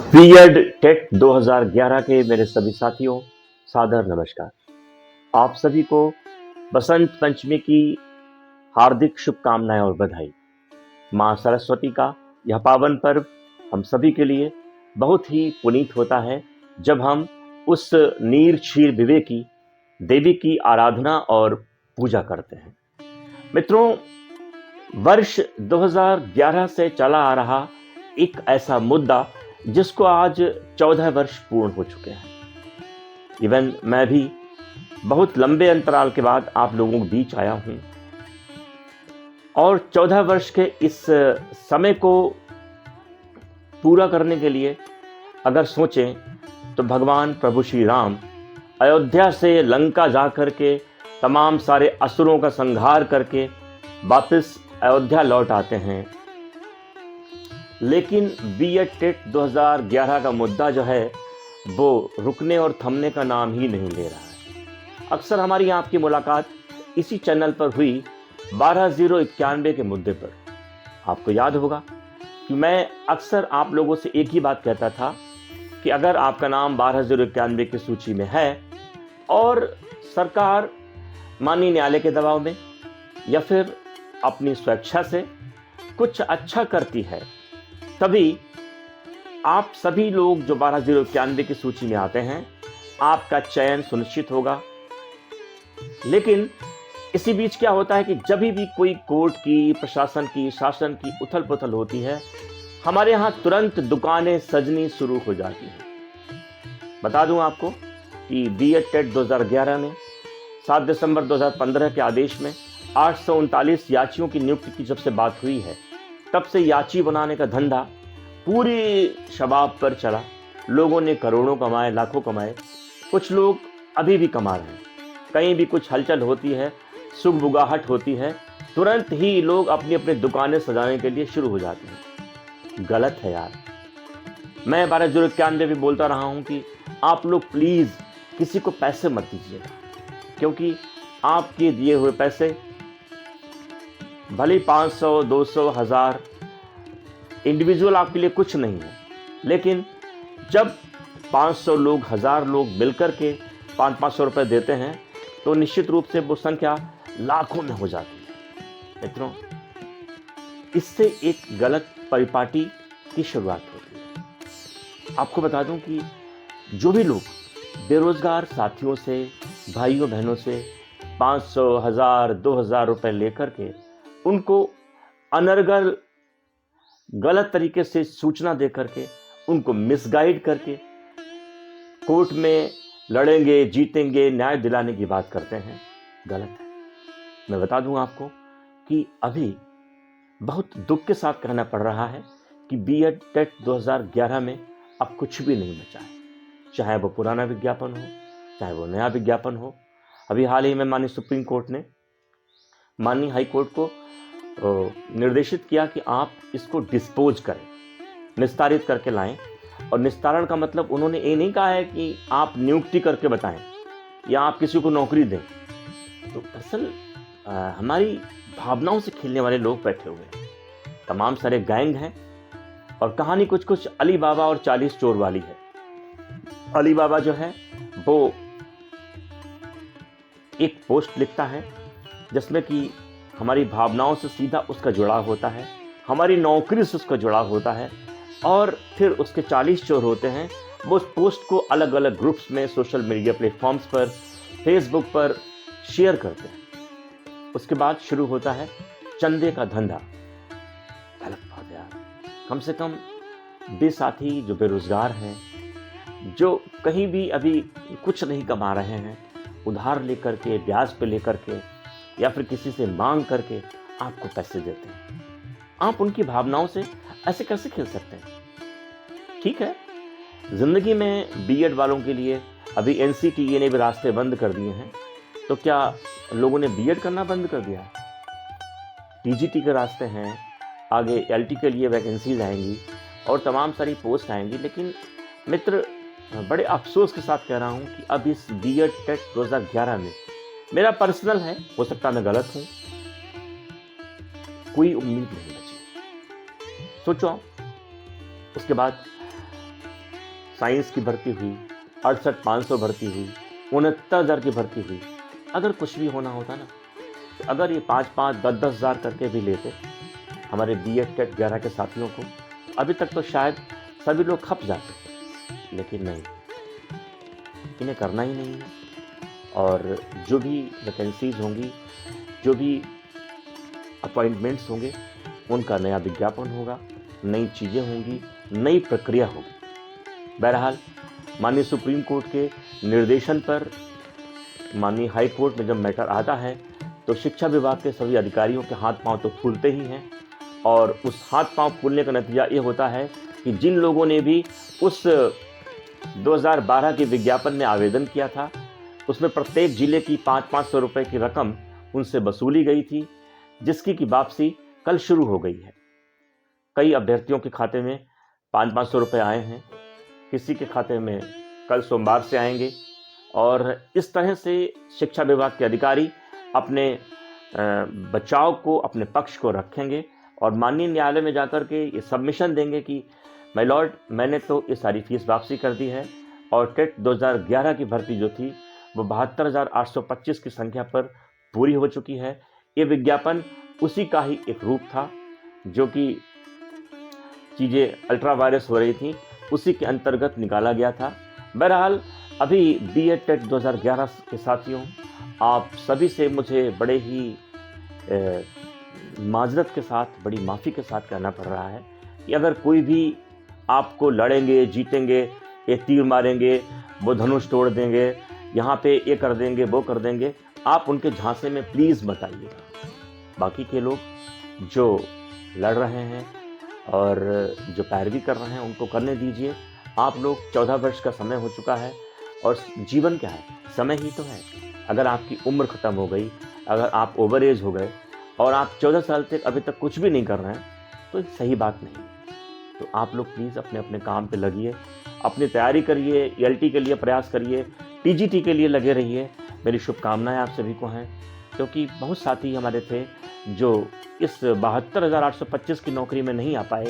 BEd TET 2011 के मेरे सभी साथियों, सादर नमस्कार। आप सभी को बसंत पंचमी की हार्दिक शुभकामनाएं और बधाई। मां सरस्वती का यह पावन पर्व हम सभी के लिए बहुत ही पुनीत होता है जब हम उस नीर क्षीर विवेकी देवी की आराधना और पूजा करते हैं। मित्रों, वर्ष 2011 से चला आ रहा एक ऐसा मुद्दा जिसको आज 14 वर्ष पूर्ण हो चुके हैं। इवन मैं भी बहुत लंबे अंतराल के बाद आप लोगों के बीच आया हूं और 14 वर्ष के इस समय को पूरा करने के लिए अगर सोचें तो भगवान प्रभु श्री राम अयोध्या से लंका जाकर के तमाम सारे असुरों का संहार करके वापस अयोध्या लौट आते हैं। लेकिन बीएड टेट 2011 का मुद्दा जो है वो रुकने और थमने का नाम ही नहीं ले रहा है। अक्सर हमारी आपकी मुलाकात इसी चैनल पर हुई 12091 के मुद्दे पर। आपको याद होगा कि मैं अक्सर आप लोगों से एक ही बात कहता था कि अगर आपका नाम 12091 की सूची में है और सरकार माननीय न्यायालय के दबाव में या फिर अपनी स्वेच्छा से कुछ अच्छा करती है, तभी आप सभी लोग जो 12091 की सूची में आते हैं, आपका चयन सुनिश्चित होगा। लेकिन इसी बीच क्या होता है कि जब भी कोई कोर्ट की, प्रशासन की, शासन की उथल पुथल होती है, हमारे यहाँ तुरंत दुकानें सजनी शुरू हो जाती हैं। बता दूं आपको कि बीएड टेट 2011 में 7 दिसंबर 2015 के आदेश में 839 याचियों की नियुक्ति की जब से बात हुई है, तब से याची बनाने का धंधा पूरी शबाब पर चला। लोगों ने करोड़ों कमाए, लाखों कमाए, कुछ लोग अभी भी कमा रहे हैं। कहीं भी कुछ हलचल होती है, सुगबुगाहट होती है, तुरंत ही लोग अपनी अपनी दुकानें सजाने के लिए शुरू हो जाते हैं। गलत है यार। मैं 12091 भी बोलता रहा हूं कि आप लोग प्लीज किसी को पैसे मत दीजिएगा, क्योंकि आपके दिए हुए पैसे भले 500, 200, 1000 इंडिविजुअल आपके लिए कुछ नहीं है, लेकिन जब 500 लोग, 1000 लोग मिलकर के 500 रुपए देते हैं तो निश्चित रूप से वो संख्या लाखों में हो जाती है। मित्रों, इससे एक गलत परिपाटी की शुरुआत होती है। आपको बता दूं कि जो भी लोग बेरोजगार साथियों से, भाइयों बहनों से 500, 1000, 2000 रुपए लेकर के उनको अनर्गल गलत तरीके से सूचना दे करके, उनको मिसगाइड करके कोर्ट में लड़ेंगे, जीतेंगे, न्याय दिलाने की बात करते हैं, गलत है। मैं बता दूं आपको कि अभी बहुत दुख के साथ कहना पड़ रहा है कि बीएड टेट 2011 में अब कुछ भी नहीं बचा है। चाहे वो पुराना विज्ञापन हो, चाहे वो नया विज्ञापन हो। अभी हाल ही में माननीय सुप्रीम कोर्ट ने माननीय हाई कोर्ट को निर्देशित किया कि आप इसको डिस्पोज करें, निस्तारित करके लाएं। और निस्तारण का मतलब उन्होंने ये नहीं कहा है कि आप नियुक्ति करके बताएं या आप किसी को नौकरी दें। तो दरअसल हमारी भावनाओं से खेलने वाले लोग बैठे हुए हैं, तमाम सारे गैंग हैं और कहानी कुछ कुछ अली बाबा और 40 चोर वाली है। अली बाबा जो है वो एक पोस्ट लिखता है जिसमें कि हमारी भावनाओं से सीधा उसका जुड़ाव होता है, हमारी नौकरी से उसका जुड़ाव होता है, और फिर उसके 40 चोर होते हैं। वो उस पोस्ट को अलग अलग ग्रुप्स में, सोशल मीडिया प्लेटफॉर्म्स पर, फेसबुक पर शेयर करते हैं। उसके बाद शुरू होता है चंदे का धंधा। गलत बात यार। कम से कम वे साथी जो बेरोजगार हैं, जो कहीं भी अभी कुछ नहीं कमा रहे हैं, उधार लेकर के, ब्याज पे लेकर के या फिर किसी से मांग करके आपको पैसे देते हैं, आप उनकी भावनाओं से ऐसे कैसे खेल सकते हैं? ठीक है, जिंदगी में बीएड वालों के लिए अभी एनसीटीई ने भी रास्ते बंद कर दिए हैं, तो क्या लोगों ने बीएड करना बंद कर दिया? टीजीटी के रास्ते हैं, आगे एलटी के लिए वैकेंसीज आएंगी और तमाम सारी पोस्ट आएंगी। लेकिन मित्र, बड़े अफसोस के साथ कह रहा हूं कि अब इस बीएड टेट 2011 में, मेरा पर्सनल है, हो सकता मैं गलत हूं, कोई उम्मीद नहीं बची। सोचो उसके बाद साइंस की भर्ती हुई, 68,500 भर्ती हुई, 69,000 की भर्ती हुई। अगर कुछ भी होना होता ना, तो अगर ये 5-5, 10-10 हज़ार करके भी लेते हमारे बीएड टेट 11 के साथियों को, अभी तक तो शायद सभी लोग खप जाते। लेकिन नहीं, इन्हें करना ही नहीं है। और जो भी वैकेंसीज होंगी, जो भी अपॉइंटमेंट्स होंगे, उनका नया विज्ञापन होगा, नई चीज़ें होंगी, नई प्रक्रिया होगी। बहरहाल माननीय सुप्रीम कोर्ट के निर्देशन पर माननीय हाई कोर्ट में जब मैटर आता है, तो शिक्षा विभाग के सभी अधिकारियों के हाथ पांव तो फूलते ही हैं। और उस हाथ पांव फूलने का नतीजा ये होता है कि जिन लोगों ने भी उस 2012 के विज्ञापन में आवेदन किया था, उसमें प्रत्येक जिले की 500-500 रुपए की रकम उनसे वसूली गई थी, जिसकी की वापसी कल शुरू हो गई है। कई अभ्यर्थियों के खाते में 500-500 रुपए आए हैं, किसी के खाते में कल सोमवार से आएंगे। और इस तरह से शिक्षा विभाग के अधिकारी अपने बचाव को, अपने पक्ष को रखेंगे और माननीय न्यायालय में जाकर के ये सबमिशन देंगे कि माय लॉर्ड, मैंने तो ये सारी फीस वापसी कर दी है और टेट 2011 की भर्ती जो थी वो 72,825 की संख्या पर पूरी हो चुकी है। ये विज्ञापन उसी का ही एक रूप था, जो कि चीज़ें अल्ट्रा वायरस हो रही थी, उसी के अंतर्गत निकाला गया था। बहरहाल अभी बीएड टेट 2011 के साथियों, आप सभी से मुझे बड़े ही माजरत के साथ, बड़ी माफ़ी के साथ कहना पड़ रहा है कि अगर कोई भी आपको लड़ेंगे, जीतेंगे, ये तीर मारेंगे, वो धनुष तोड़ देंगे, यहाँ पे ये कर देंगे, वो कर देंगे, आप उनके झांसे में प्लीज़ मत आइएगा। बाकी के लोग जो लड़ रहे हैं और जो पैरवी कर रहे हैं, उनको करने दीजिए। आप लोग 14 वर्ष का समय हो चुका है और जीवन क्या है, समय ही तो है। अगर आपकी उम्र ख़त्म हो गई, अगर आप ओवर एज हो गए और आप 14 साल तक अभी तक कुछ भी नहीं कर रहे हैं, तो सही बात नहीं। तो आप लोग प्लीज़ अपने अपने काम पे लगिए, अपनी तैयारी करिए, ELT के लिए प्रयास करिए, TGT के लिए लगे रहिए। मेरी शुभकामनाएं आप सभी को हैं, क्योंकि बहुत साथी हमारे थे जो इस 72,825 की नौकरी में नहीं आ पाए,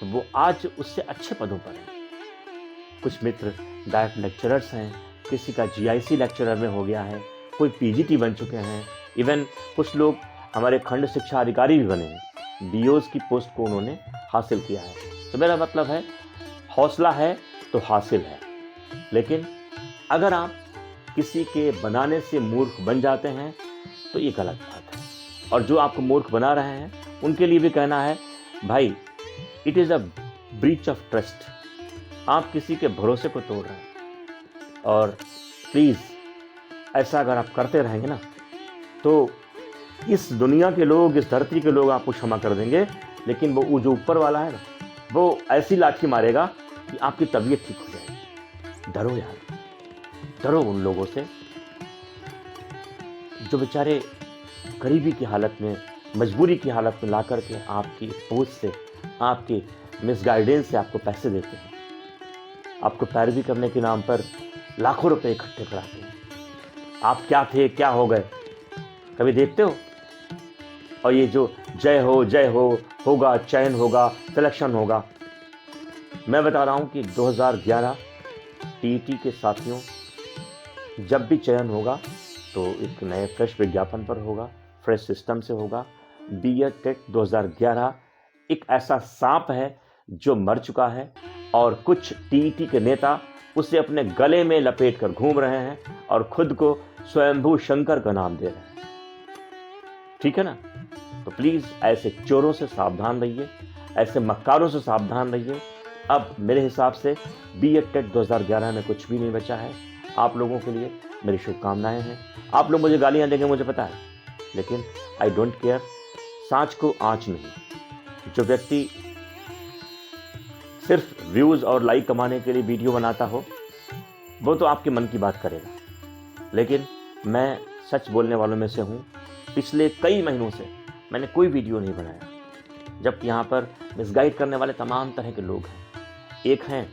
तो वो आज उससे अच्छे पदों पर हैं। कुछ मित्र डायरेक्ट लेक्चरर्स हैं, किसी का GIC लेक्चरर में हो गया है, कोई PGT बन चुके हैं, इवन कुछ लोग हमारे खंड शिक्षा अधिकारी भी बने हैं, BOs की पोस्ट को उन्होंने हासिल किया है। तो मेरा मतलब है, हौसला है तो हासिल है। लेकिन अगर आप किसी के बनाने से मूर्ख बन जाते हैं तो ये गलत बात है। और जो आपको मूर्ख बना रहे हैं उनके लिए भी कहना है, भाई, it is a breach of trust. आप किसी के भरोसे को तोड़ रहे हैं। और प्लीज़ ऐसा अगर आप करते रहेंगे ना, तो इस दुनिया के लोग, इस धरती के लोग आपको क्षमा कर देंगे, लेकिन वो जो ऊपर वाला है ना, वो ऐसी लाठी मारेगा कि आपकी तबीयत ठीक हो जाएगी। डरो यार, डरो उन लोगों से जो बेचारे गरीबी की हालत में, मजबूरी की हालत में ला करके आपकी पोस्ट से, आपकी मिसगाइडेंस से आपको पैसे देते हैं, आपको पैरवी करने के नाम पर लाखों रुपए इकट्ठे कराते हैं। आप क्या थे, क्या हो गए, कभी देखते हो? और ये जो जय हो, होगा, चयन होगा, सिलेक्शन होगा, मैं बता रहा हूँ कि 2011 TET के साथियों, जब भी चयन होगा तो एक नए फ्रेश विज्ञापन पर होगा, फ्रेश सिस्टम से होगा। बीएड टेट 2011 एक ऐसा सांप है जो मर चुका है और कुछ TET के नेता उसे अपने गले में लपेट कर घूम रहे हैं और खुद को स्वयंभू शंकर का नाम दे रहे हैं। ठीक है ना? तो प्लीज़ ऐसे चोरों से सावधान रहिए, ऐसे मक्कारों से सावधान रहिए। अब मेरे हिसाब से बीएड टेट 2011 में कुछ भी नहीं बचा है। आप लोगों के लिए मेरी शुभकामनाएं हैं। आप लोग मुझे गालियां देंगे, मुझे पता है, लेकिन आई डोंट केयर। सांच को आँच नहीं। जो व्यक्ति सिर्फ व्यूज़ और लाइक कमाने के लिए वीडियो बनाता हो, वो तो आपके मन की बात करेगा, लेकिन मैं सच बोलने वालों में से हूँ। पिछले कई महीनों से मैंने कोई वीडियो नहीं बनाया, जबकि यहाँ पर मिसगाइड करने वाले तमाम तरह के लोग हैं। एक हैं,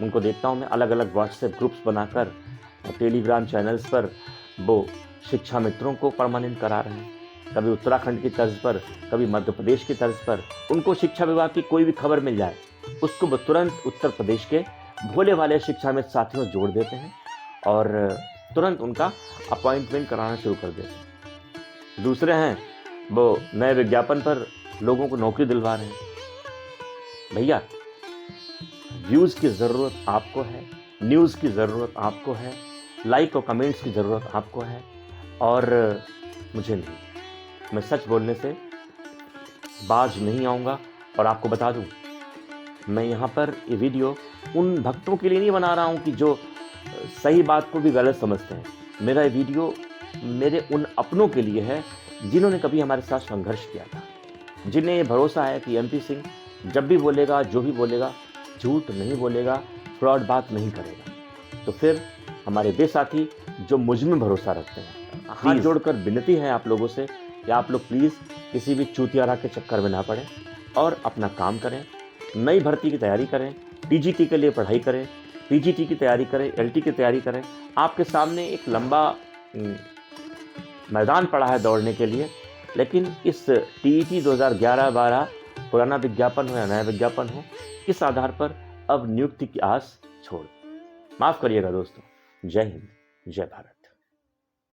उनको देखता हूँ मैं अलग अलग व्हाट्सएप ग्रुप्स बनाकर, टेलीग्राम चैनल्स पर वो शिक्षा मित्रों को परमानेंट करा रहे हैं, कभी उत्तराखंड की तर्ज पर, कभी मध्य प्रदेश की तर्ज पर। उनको शिक्षा विभाग की कोई भी खबर मिल जाए, उसको वो तुरंत उत्तर प्रदेश के भोले वाले शिक्षामित्र साथियों से जोड़ देते हैं और तुरंत उनका अपॉइंटमेंट कराना शुरू कर देते हैं। दूसरे हैं वो नए विज्ञापन पर लोगों को नौकरी दिलवा रहे हैं। भैया, व्यूज़ की ज़रूरत आपको है, न्यूज़ की ज़रूरत आपको है, लाइक और कमेंट्स की ज़रूरत आपको है और मुझे नहीं। मैं सच बोलने से बाज नहीं आऊँगा। और आपको बता दूँ, मैं यहाँ पर ये वीडियो उन भक्तों के लिए नहीं बना रहा हूँ कि जो सही बात को भी गलत समझते हैं। मेरा ये वीडियो मेरे उन अपनों के लिए है जिन्होंने कभी हमारे साथ संघर्ष किया था, जिन्हें ये भरोसा है कि एमपी सिंह जब भी बोलेगा, जो भी बोलेगा, झूठ नहीं बोलेगा, फ्रॉड बात नहीं करेगा। तो फिर हमारे वे साथी जो मुझ में भरोसा रखते हैं, हाथ जोड़कर विनती है आप लोगों से कि आप लोग प्लीज़ किसी भी चूतियारा के चक्कर में ना पड़ें और अपना काम करें, नई भर्ती की तैयारी करें, टीजीटी के लिए पढ़ाई करें, पीजीटी की तैयारी करें, एलटी की तैयारी करें। आपके सामने एक लंबा मैदान पड़ा है दौड़ने के लिए, लेकिन इस टीईटी 2011-12 पुराना विज्ञापन हो या नया विज्ञापन हो, इस आधार पर अब नियुक्ति की आस छोड़। माफ़ करिएगा दोस्तों। जय हिंद, जय भारत।